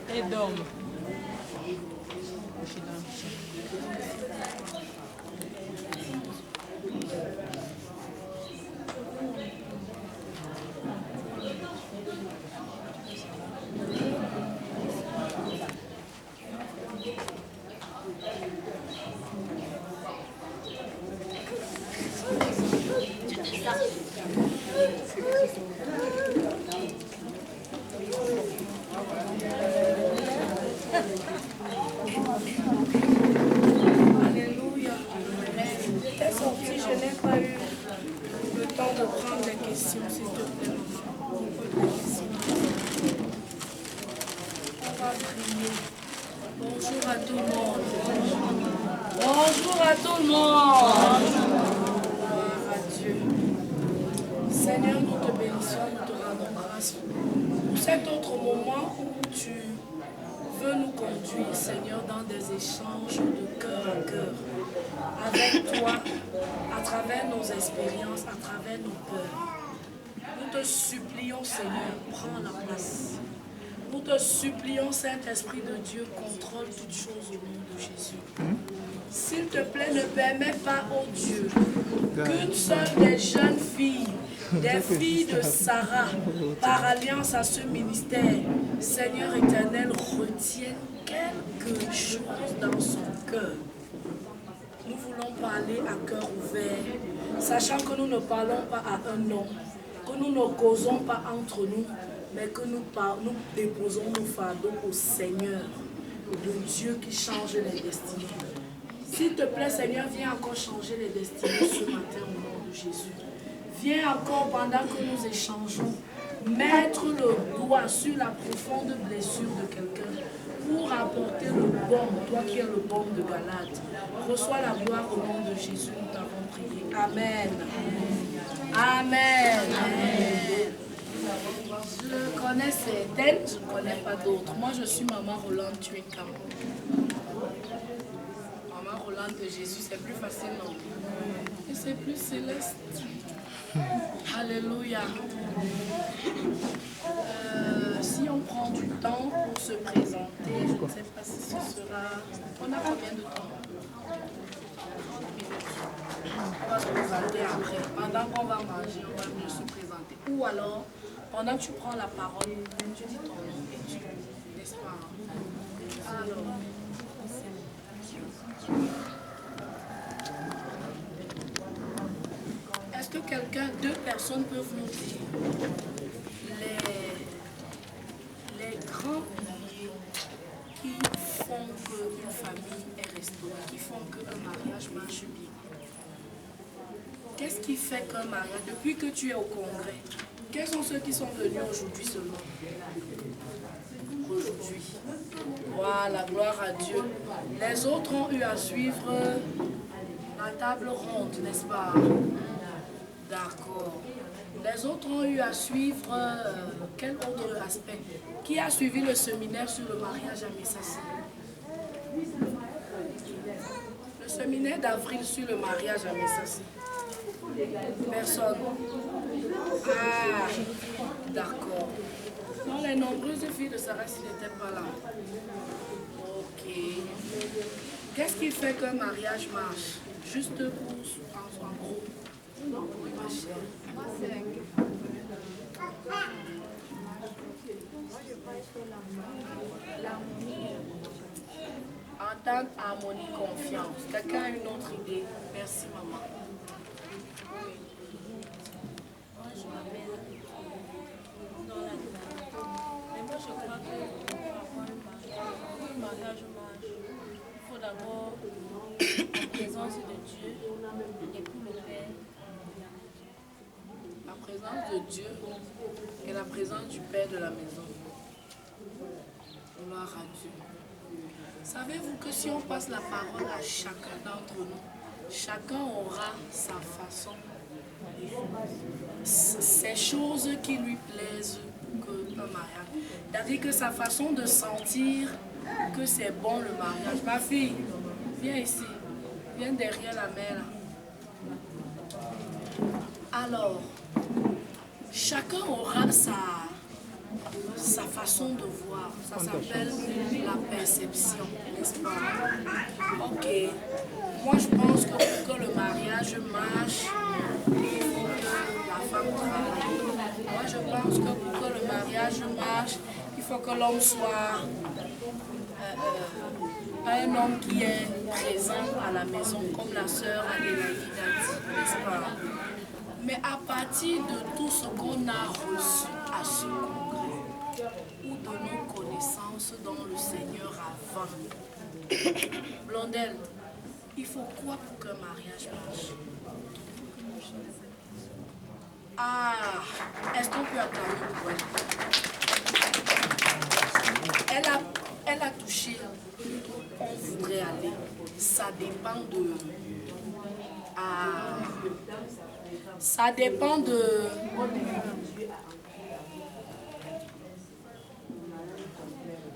Edom. Alléluia. T'es sorti, je n'ai pas eu le temps de prendre des questions, s'il te plaît, maman. On va prier. Bonjour à tout le monde. Bonjour à tout le monde. Gloire à Dieu. Seigneur, nous te bénissons, nous te rendons grâce pour cet autre moment où tu veux nous conduire, Seigneur, dans des échanges de cœur à cœur avec toi, à travers nos expériences, à travers nos peurs. Nous te supplions, Seigneur, prends la place. Nous te supplions, Saint-Esprit de Dieu, contrôle toutes choses au nom de Jésus. S'il te plaît, ne permets pas, oh Dieu, qu'une seule des jeunes filles, des filles de Sarah, par alliance à ce ministère, Seigneur éternel, retienne quelque chose dans son cœur. Nous voulons parler à cœur ouvert, sachant que nous ne parlons pas à un homme, que nous ne causons pas entre nous, mais que nous déposons nos fardeaux au Seigneur, de Dieu qui change les destinées. S'il te plaît, Seigneur, viens encore changer les destinées ce matin au nom de Jésus. Viens encore pendant que nous échangeons, mettre le doigt sur la profonde blessure de quelqu'un pour apporter le baume, toi qui es le baume de Galate. Reçois la gloire au nom de Jésus, nous t'avons prié. Amen. Amen. Amen. Je connais certaines, je ne connais pas d'autres. Moi, je suis Maman Rolande Tuekam. Maman Rolande de Jésus, c'est plus facile, non? Et c'est plus céleste. Alléluia. Si on prend du temps pour se présenter, je ne sais pas si ce sera... On a combien de temps? 30 minutes. On va se présenter après. Pendant qu'on va manger, on va mieux se présenter. Ou alors, pendant que tu prends la parole, tu dis ton nom et tu... N'est-ce pas? Alors... Est-ce que quelqu'un, deux personnes peuvent nous dire les grands piliers qui font qu'une famille est restaurée, qui font qu'un mariage marche bien? Qu'est-ce qui fait qu'un mariage, depuis que tu es au congrès, quels sont ceux qui sont venus aujourd'hui seulement? Aujourd'hui. Voilà, gloire à Dieu. Les autres ont eu à suivre la table ronde, n'est-ce pas? D'accord. Les autres ont eu à suivre quel autre aspect? Qui a suivi le séminaire sur le mariage à Messassi? Le séminaire d'avril sur le mariage à Messassi? Personne. Ah, d'accord. Non, les nombreuses filles de Sarah n'étaient pas là. Ok. Qu'est-ce qui fait qu'un mariage marche? Juste pour en gros. Oui, ma chère. Moi, c'est l'harmonie. Entente, harmonie, confiance. Quelqu'un a une autre idée? Merci, maman. Moi, je m'appelle dans la mais moi, je crois que pour un mariage marche, il faut d'abord la présence de Dieu et pour le Père. La présence de Dieu et la présence du Père de la maison. Gloire à Dieu. Savez-vous que si on passe la parole à chacun d'entre nous, chacun aura sa façon, ces choses qui lui plaisent que le mariage. C'est-à-dire que sa façon de sentir que c'est bon le mariage. Ma fille, viens ici. Viens derrière la mère. Alors, chacun aura sa façon de voir. Ça s'appelle la perception, n'est-ce pas? Ok. Moi, je pense que pour que le mariage marche, il faut que la femme travaille. Moi, je pense que pour que le mariage marche, il faut que l'homme soit pas un homme qui est présent à la maison, comme la sœur Adélaïde a dit, n'est-ce pas? Mais à partir de tout ce qu'on a reçu à ce congrès, ou de nos connaissances dont le Seigneur a vingt, Blondel, il faut quoi pour qu'un mariage marche? Ah, est-ce qu'on peut acclamer pour elle? Elle a touché où on voudrait aller. Ça dépend de... Ah, ça dépend de...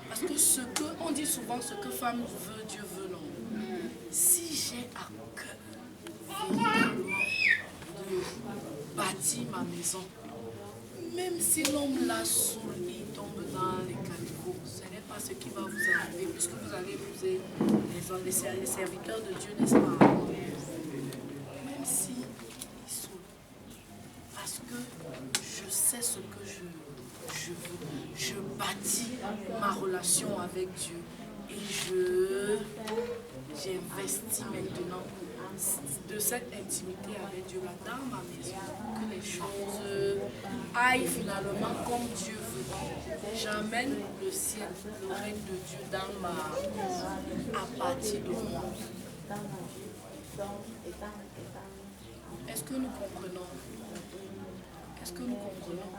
Parce que ce que, on dit souvent, ce que femme veut, Dieu veut l'homme. Si j'ai à cœur véritablement de bâtir ma maison, même si l'homme la saoule, il tombe dans les caniveaux, ce n'est pas ce qui va vous arriver, puisque vous allez épouser les serviteurs de Dieu, n'est-ce pas? Même si il saoule, parce que je sais ce que je veux, je bâtis ma relation avec Dieu et j'investis maintenant de cette intimité avec Dieu là dans ma maison, que les choses aillent finalement comme Dieu veut. J'amène le ciel, le règne de Dieu à partir de moi. Est-ce que nous comprenons? Est-ce que nous comprenons?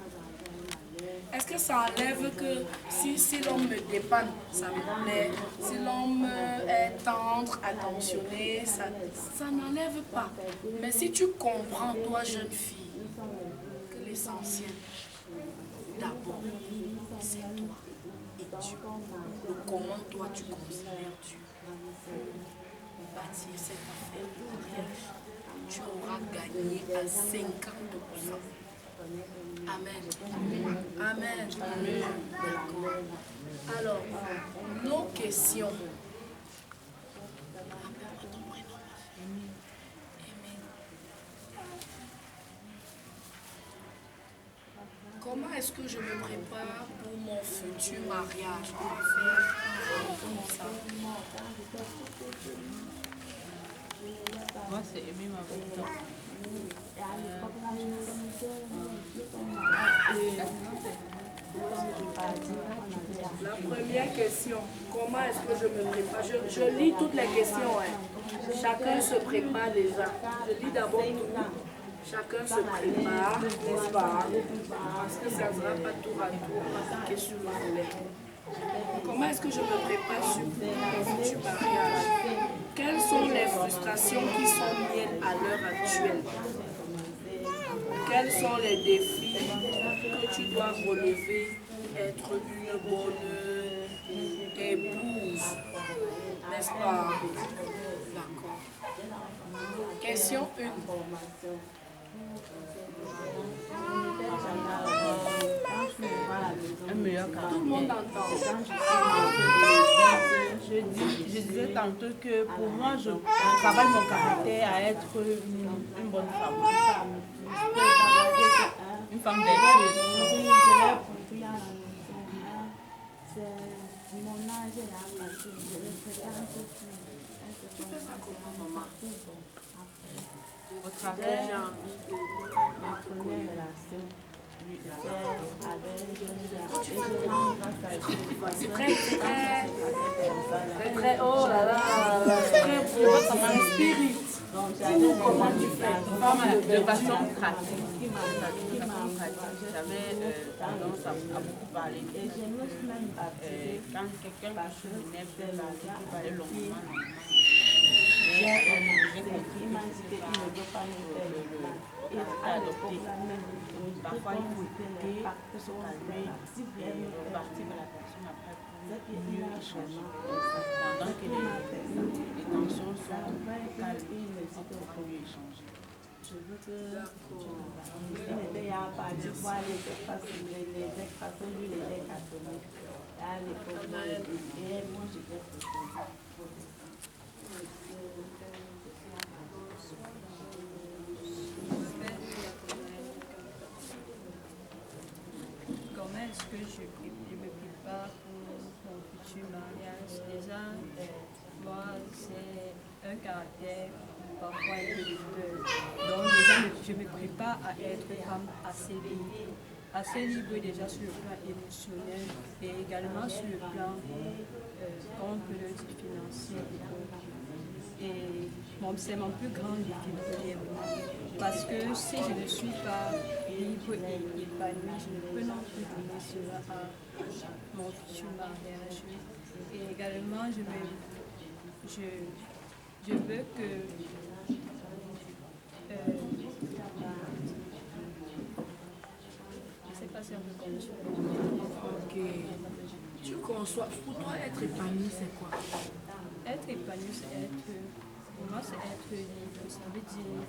Est-ce que ça enlève que si l'homme me dépanne, ça me plaît? Si l'homme est tendre, attentionné, ça n'enlève pas. Mais si tu comprends, toi, jeune fille, que l'essentiel, d'abord, c'est toi et Dieu. Comment toi tu considères Dieu? Bâtir cette affaire de mariage, tu auras gagné à 50%. Amen. Amen. D'accord. Alors, nos questions. Comment est-ce que je me prépare pour mon futur mariage? On va faire comment ça? Moi, c'est aimer ma vie. La première question, comment est-ce que je me prépare? Je lis toutes les questions. Chacun se prépare déjà. Je lis d'abord tout. Chacun se prépare, n'est-ce pas? Parce que ça ne sera pas tour à tour, ma question le volet. Comment est-ce que je me prépare sur mon futur mariage? Quelles sont les frustrations qui sont miennes à l'heure actuelle? Quels sont les défis que tu dois relever, être une bonne épouse, n'est-ce pas? D'accord. Question 1. Un meilleur Tout le caractère. monde entend. Je disais tantôt que pour moi, je travaille mon caractère à être une bonne femme. Une femme vertueuse. Tu fais ça comment, maman? Au travers C'est très, oh là là, c'est très beau, ça m'inspire. Dis-nous comment tu fais. de façon pratique. J'avais tendance à beaucoup parler. Quand quelqu'un m'énerve, je parlais longuement. J'ai compris adopter. Parfois, il faut écouter, se calmer, partir de la personne après pour mieux échanger. Pendant que les tensions sont calmes, on peut mieux échanger. Il était à partir voir les expressions du les catholiques. À l'époque, et moi j'étais Comment est-ce que je me prépare pour mon futur mariage? Déjà, moi, c'est un caractère parfois un peu de peur. Donc, déjà, je me prépare à être femme assez libre déjà sur le plan émotionnel et également sur le plan, comme on peut le dire, financier. Et bon, c'est mon plus grand défi premièrement. Parce que si je ne suis pas libre et épanouie, je ne peux non plus donner cela à mon futur mariage. Et également, je veux que je ne sais pas si on peut concevoir. Ok. Tu conçois. Pour toi, être épanoui, c'est quoi? Être épanoui, pour moi, c'est être libre. Ça veut dire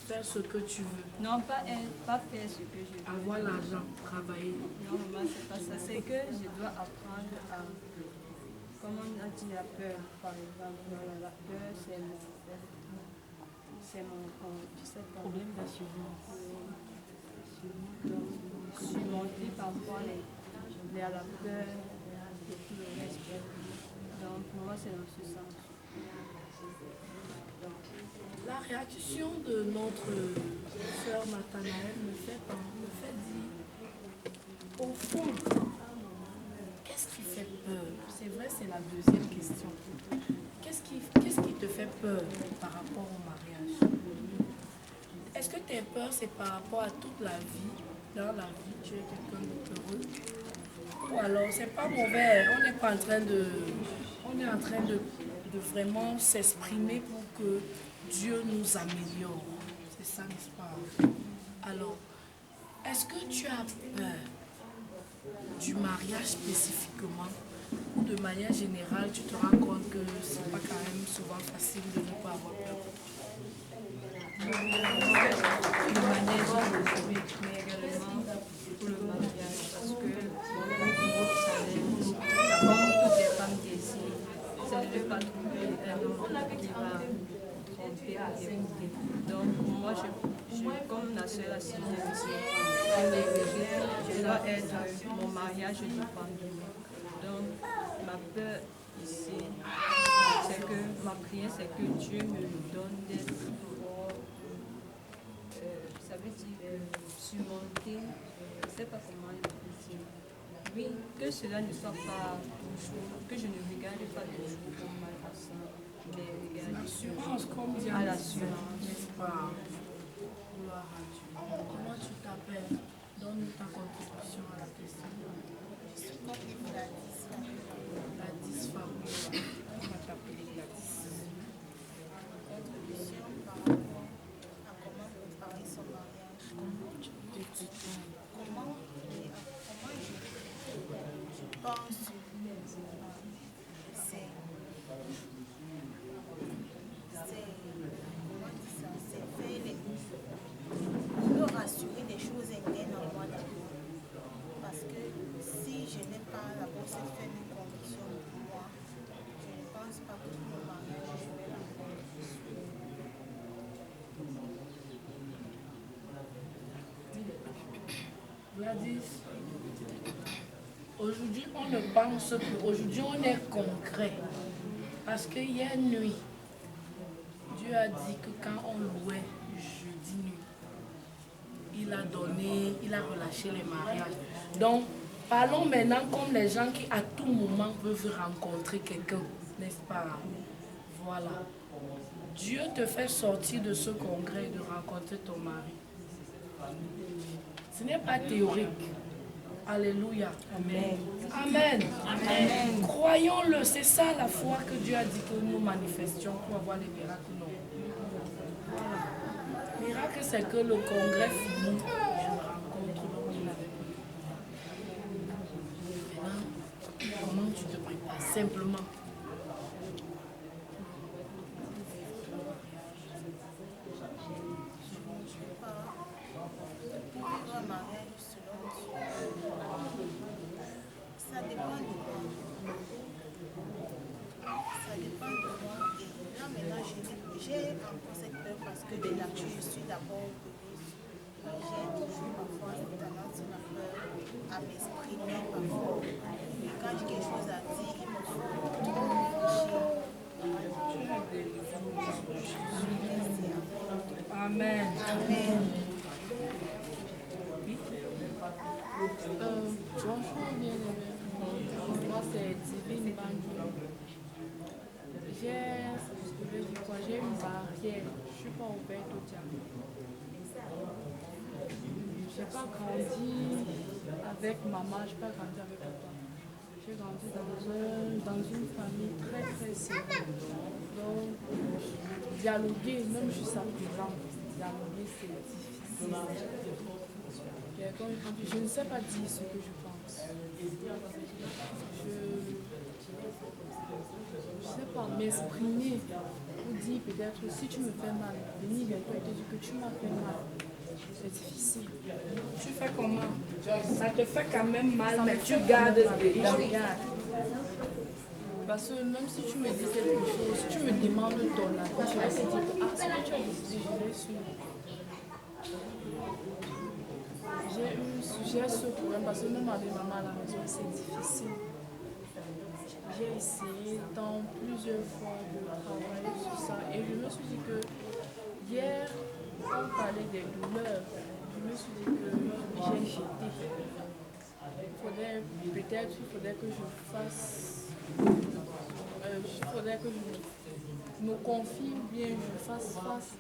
Faire ce que tu veux. non, pas faire ce que je veux. Avoir l'argent, travailler. Non, maman, c'est pas ça. C'est que je dois apprendre à, comme on a dit, la peur, par exemple. Voilà, la peur, c'est mon je sais pas. problème d'assurance. Donc, surmonter parfois la peur et tout le reste. Donc, pour moi, c'est dans ce sens. La réaction de notre sœur Nathanaël me fait dire, au fond, qu'est-ce qui fait peur? C'est vrai, c'est la deuxième question. Qu'est-ce qui te fait peur par rapport au mariage? Est-ce que tes peurs, c'est par rapport à toute la vie? Dans la vie, tu es quelqu'un de heureux? Ou alors, c'est pas mauvais, on est en train de vraiment s'exprimer pour que Dieu nous améliore. C'est ça, n'est-ce pas? Alors, est-ce que tu as peur du mariage spécifiquement ou de manière générale, tu te rends compte que c'est pas quand même souvent facile de ne pas avoir peur? De manière générale, mais également pour le mariage, parce que, comme vous savez, comme toutes les femmes désirent, c'est de ne pas trouver un homme qui va tromper ou épouser. Donc, moi, comme la seule a si bien dit, je dois être mon mariage de famille. Donc, ma peur ici, c'est que ma prière, c'est que Dieu me donne d'être fort. Ça veut dire surmonter, je ne sais pas comment il peut dire. Oui, que cela ne soit pas toujours, que je ne regarde pas toujours comme mal à ça, mais regarder L'assurance, comme dit à l'assurance. n'est-ce pas? Gloire à Dieu. Comment tu t'appelles? Donne ta contribution à la question. Gladys Fabiola. On va t'appeler Gladys. Contribution par rapport à comment préparer son mariage. Comment je pense c'est me rassurer des choses internes en moi d'abord. Parce que si je n'ai pas d'abord cette faible conviction pour moi, je ne pense pas que mon mariage je vais l'avoir. Gladys, aujourd'hui on ne pense plus, aujourd'hui on est concret. Parce que hier nuit, Dieu a dit que quand on louait jeudi nuit, il a relâché les mariages. Donc, parlons maintenant comme les gens qui à tout moment peuvent rencontrer quelqu'un, n'est-ce pas? Voilà. Dieu te fait sortir de ce congrès et de rencontrer ton mari. Ce n'est pas théorique. Alléluia. Amen. Amen. Amen. Croyons-le, c'est ça la foi que Dieu a dit que nous manifestions pour avoir les miracles. Non. Voilà. Miracle, c'est que le congrès finit. Je me rencontre l'homme qui l'avait pris. Maintenant, comment tu te prépares? Simplement. d'abord j'ai toujours parfois une tendance, une peur à m'exprimer parfois. Et quand j'ai quelque chose à dire, il me faut réfléchir. Amen. Amen. Bonjour, bien-aimé. Moi, c'est Divine Banjo. J'ai une barrière. Je ne suis pas ouverte au diable. Je n'ai pas grandi avec maman, je n'ai pas grandi avec papa. J'ai grandi dans une famille très très simple. Donc, dialoguer, même jusqu'à présent, dialoguer c'est difficile. Je ne sais pas dire ce que je pense. Je ne sais pas m'exprimer ou dire peut-être si tu me fais mal, venir vers toi et te dire que tu m'as fait mal. C'est difficile. Tu fais comment? Ça te fait quand même mal, mais tu gardes les gardes. Parce que même si tu me dis quelque chose, si tu me demandes ton avis, je vais te dire que ce que tu as décidé, je vais suivre. J'ai ce problème parce que même avec maman à la maison, c'est difficile. J'ai essayé dans plusieurs fois de travailler sur ça et je me suis dit que hier, on parlait des douleurs. Je me suis dit que j'ai jeté. Il faudrait que je fasse. Il faudrait que je me confie bien, je fasse face.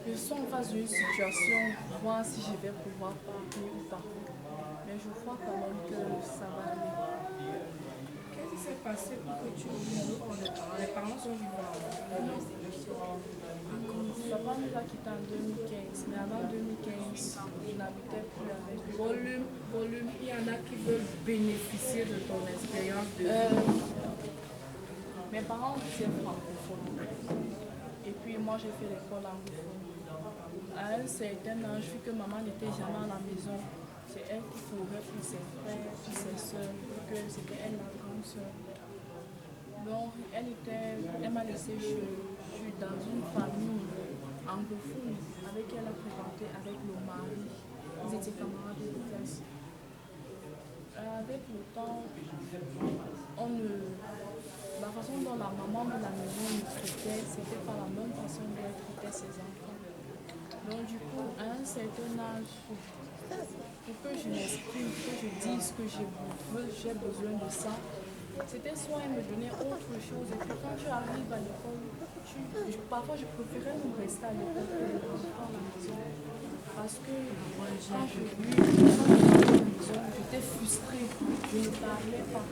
Je suis en face d'une situation, voir si je vais pouvoir parler ou pas. Mais je crois quand même que ça va aller. Qu'est-ce qui s'est passé pour que tu viennes pour les parents? Les parents sont vivants. Papa nous a quittés en 2015, mais avant 2015, je n'habitais plus avec lui. Volume, il y en a qui veulent bénéficier de ton expérience de Mes parents étaient francophones. Et puis moi j'ai fait l'école anglophone. À un certain âge, vu que maman n'était jamais à la maison, c'est elle qui courait pour ses frères, pour ses soeurs, que c'était elle la grande soeur. Donc elle m'a laissé, je suis dans une famille anglophone avec qui elle a fréquenté avec le mari. Ils étaient camarades de classe. Avec le temps, la façon dont la maman de la maison nous traitait, c'était pas la même façon dont elle traitait ses enfants. Donc du coup, à un certain âge, pour que je m'exprime, que je dise que j'ai besoin de ça, c'était soit elle me donnait autre chose. Et puis quand tu arrives à l'école, parfois je préférais nous rester à l'école que les enfants à la maison. Parce que quand je j'étais frustrée, je ne parlais pas.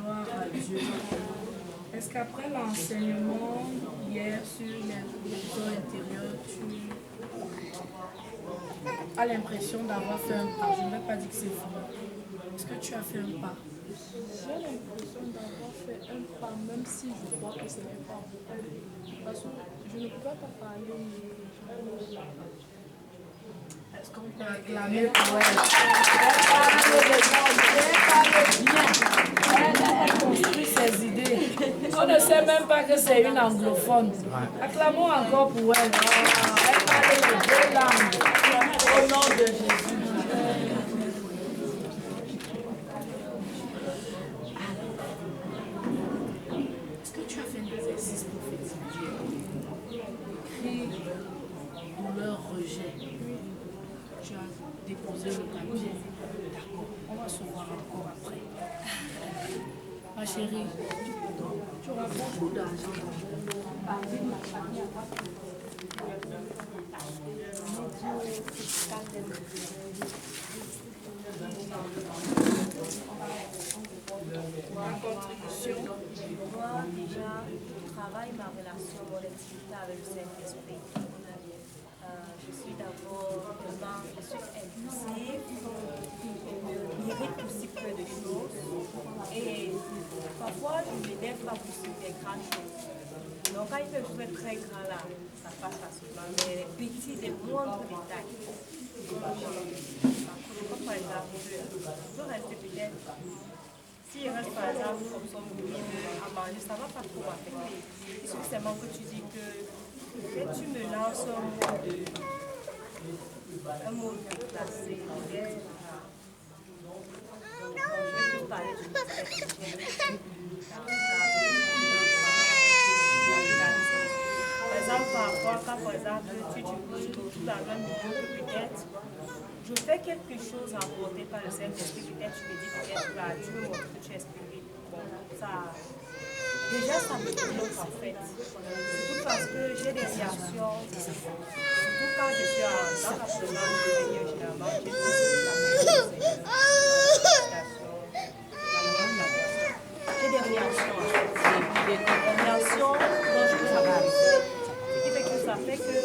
gloire à Dieu. Est-ce qu'après l'enseignement hier sur l'éducation intérieure, tu as l'impression d'avoir fait un pas? Je ne vais pas dire que c'est fini. Est-ce que tu as fait un pas? J'ai l'impression d'avoir fait un pas, même si je crois que ce n'est pas beaucoup. Parce que je ne peux pas parler. Est-ce qu'on peut acclamer pour elle? Elle construit ses idées. On ne sait même pas que c'est une anglophone. Acclamons encore pour elle. Elle parle les deux langues. Au nom de Jésus. Est-ce que tu as fait un exercice prophétique? Cri, douleur, rejet. Tu as déposé le papier. D'accord, on va se voir encore après. Ma chérie, tu auras beaucoup d'argent. Moi, déjà, je travaille ma relation, mon intimité avec le Saint-Esprit. Je suis d'abord, je suis impulsive, je m'irrite aussi peu de choses. Et parfois, je ne m'élève pas pour sur des grandes choses. Donc, quand il fait des choses très grands là, ça passe facilement. Mais les petits, les moindres détails, par exemple, je peux rester peut-être s'il reste par exemple comme son bruit à manger, ça ne va pas trop m'affecter. Il suffit seulement que tu dis que peut-être tu me lances un mot déplacé. Je vais plus parler du par exemple, parfois, quand par exemple, tu trouves dans un milieu que peut-être je fais quelque chose emporté par le Saint-Esprit, peut-être tu me dis peut-être là, tu veux montrer que tu es spirituel. Bon, ça, déjà ça me bloque en fait. Surtout parce que j'ai des réactions, surtout quand je suis dans la présence du Seigneur, généralement, j'ai des réactions en fait. Des réactions dont je travaille. Ce qui fait que ça fait que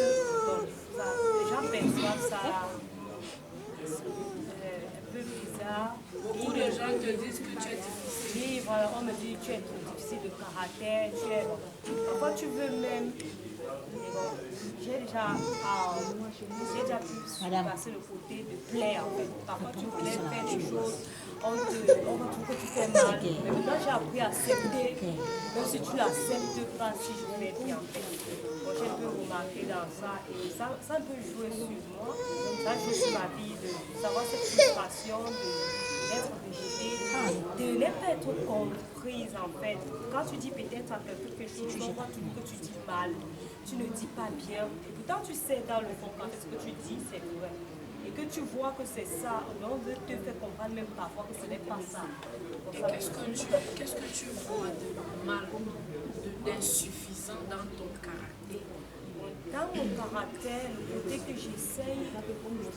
bon, ça, les gens perçoivent ça un peu bizarre. Beaucoup de gens te disent que tu es difficile. Oui, voilà, on me dit tu es difficile de caractère, parfois tu veux même. J'ai déjà pu passer le côté de plaire en fait. Parfois tu voulais faire des choses, on retrouve que tu fais mal. Mais maintenant j'ai appris à accepter, même si tu l'acceptes pas, si je fais bien en fait. Bon, j'ai un peu remarqué dans ça et ça peut jouer sur moi, ça joue sur ma vie, de savoir cette frustration d'être rejetée, de ne pas être comprise en fait. Quand tu dis peut-être à quelqu'un quelque chose, tu vois toujours que tu dis mal, tu ne dis pas bien. Et pourtant tu sais dans le fond quand ce que tu dis c'est vrai. Et que tu vois que c'est ça, on veut te faire comprendre même parfois que ce n'est pas ça. Qu'est-ce que tu vois de mal, d'insuffisant dans ton caractère? Dans mon caractère, le côté que j'essaye,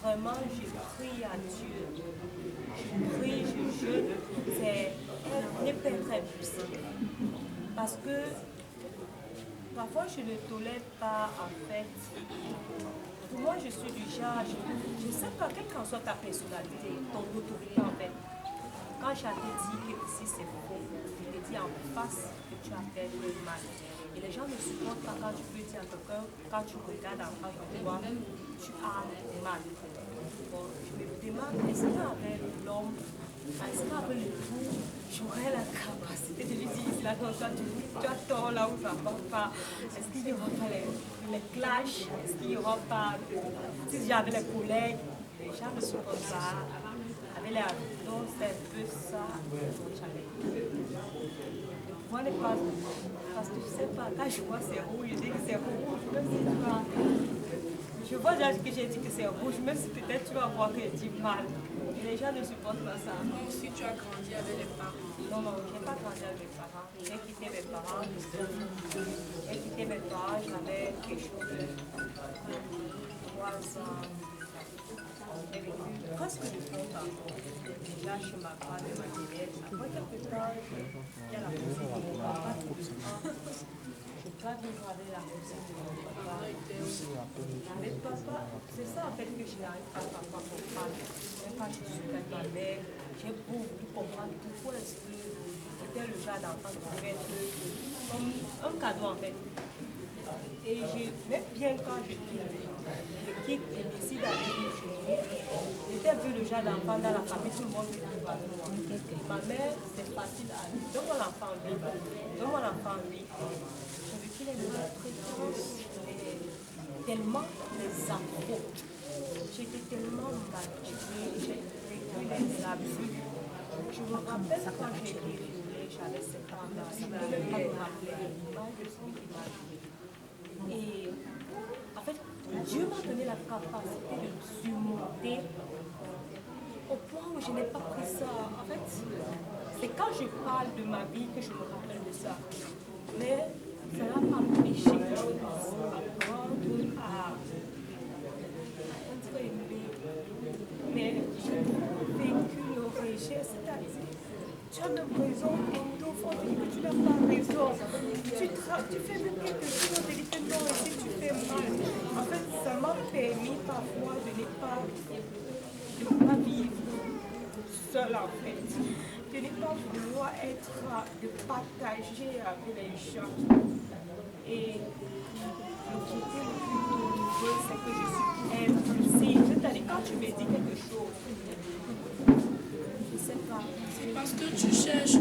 vraiment je prie à Dieu. Je prie, je jeûne, c'est ne pas être impuissant. Parce que parfois je ne tolère pas en fait. Pour moi je suis du genre, je sais pas, quelle qu'en soit ta personnalité, ton autorité en fait. Quand j'avais dit que ici c'est faux, je te dis en face que tu as fait le mal. Et les gens ne supportent pas quand tu peux dire à quelqu'un, quand tu regardes en face de toi, tu as mal. Bon, je me demande, est-ce qu'avec l'homme, est-ce qu'avec l'époux, j'aurais la capacité de lui dire, là, non, toi, tu as tort là où ça ne va pas. Est-ce qu'il n'y aura pas les clashs? Est-ce qu'il n'y aura pas si j'avais les collègues, les gens ne supportent pas. Avec les ados, c'est un peu ça. Moi, les pas, parce que je ne sais pas, quand je vois c'est rouge, je dis que c'est rouge, même si tu vas. Je vois déjà que j'ai dit que c'est rouge, même si peut-être tu vas voir que je dis mal. Et les gens ne supportent pas ça. Moi aussi, tu as grandi avec les parents. Non, je n'ai pas grandi avec mes parents. J'ai quitté mes parents. J'avais quelque chose de 3 ans. J'ai vécu presque du temps. Déjà chez ma femme et ma nièce. Après quelques temps, il y a la cousine de mon papa. Je dois vivre avec la cousine de mon papa. Mais papa, c'est ça en fait que je n'arrive pas à comprendre. Même quand je suis avec ma mère, j'ai voulu comprendre pourquoi est-ce que c'était le genre d'enfant qui devait être comme un cadeau en fait. Et même bien quand je quitte et décide d'aller vivre chez nous, j'étais un peu le genre d'enfant dans la famille, tout le monde veut vivre avec moi. Ma mère, c'est facile à lui. Donc mon enfant vit. J'ai vécu les maltraitances, tellement les afros. J'étais tellement maltraitée, j'ai vécu les abus. Je me rappelle quand j'ai été violée, j'avais 7 ans, je ne peux même pas me rappeler de l'image de ce qui m'a violée. Et en fait, Dieu m'a donné la capacité de surmonter au point où je n'ai pas pris ça. En fait, c'est quand je parle de ma vie que je me rappelle de ça. Mais ça n'a pas empêché que je puisse apprendre à être aimée. Mais j'ai vécu le rejet, c'est-à-dire, tu as même raison, ton enfant dit que tu n'as pas raison. Tu fais même quelque chose et dit que non, si tu fais mal. En fait, ça m'a permis parfois de ne pas vivre seule en fait. De ne pas vouloir de partager avec les gens. Et le côté le plus douloureux, c'est que je suis impulsive. C'est-à-dire, quand tu me dis quelque chose, je ne sais pas. C'est parce que tu cherches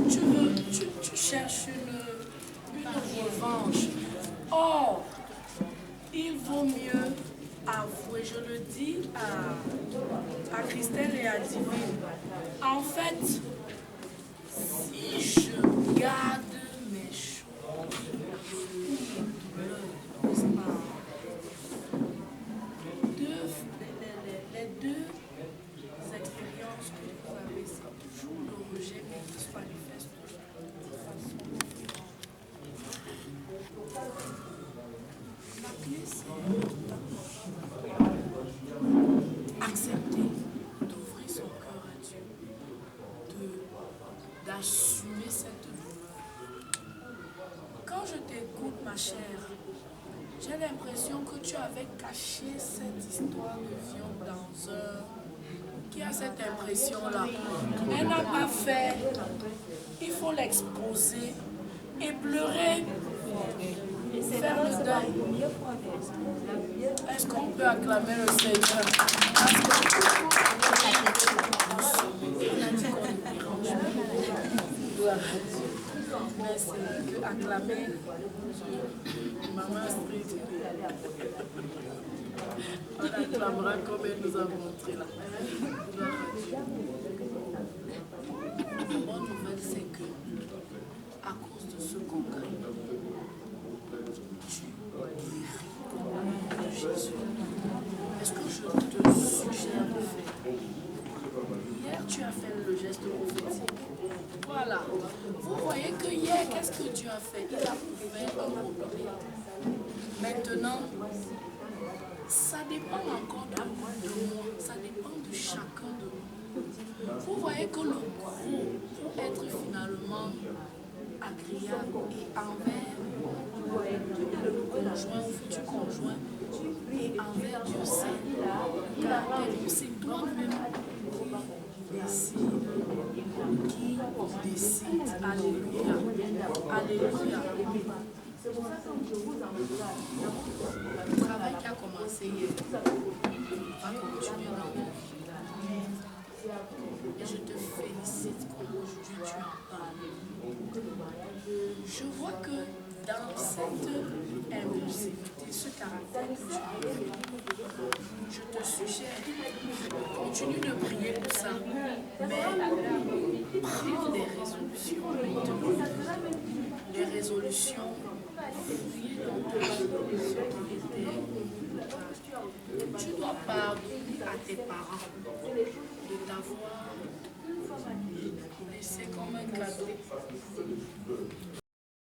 vaut mieux avouer. Je le dis à Christelle et à Divine. En fait, si je garde mes choses, les deux expériences que vous avez, c'est toujours le rejet, mais qui se manifeste de façon différente. La clé, c'est accepter, d'ouvrir son cœur à Dieu, d'assumer cette douleur. Quand je t'écoute, ma chère, j'ai l'impression que tu avais caché cette histoire de viande dans un... Qui a cette impression-là? Elle n'a pas fait. Il faut l'exposer et pleurer. Faire le deuil. Est-ce qu'on peut acclamer le Seigneur? Mais c'est que acclamer Maman Street. On acclamera comme elle nous a montré là. La bonne nouvelle, c'est que à cause de ce congrès, tu guéris de Jésus. Est-ce que je te suggère de faire? Hier, tu as fait le geste prophétique. Voilà. Vous voyez que hier, qu'est-ce que Dieu a fait? Il a ouvert un robinet. Maintenant, ça dépend encore de moi, ça dépend de chacun de nous. Vous voyez que le gros, pour être finalement agréable et envers le conjoint ou futur conjoint et envers Dieu, c'est toi-même qui décide. Alléluia. Alléluia. Le travail qui a commencé hier va continuer dans mon vie. Et je te félicite qu'aujourd'hui tu en parles. Je vois que dans cette impulsivité, ce caractère que tu as, je te suggère, continue de prier pour ça, mais prends des résolutions. Des résolutions. Tu dois pardonner à tes parents de t'avoir laissé comme un cadeau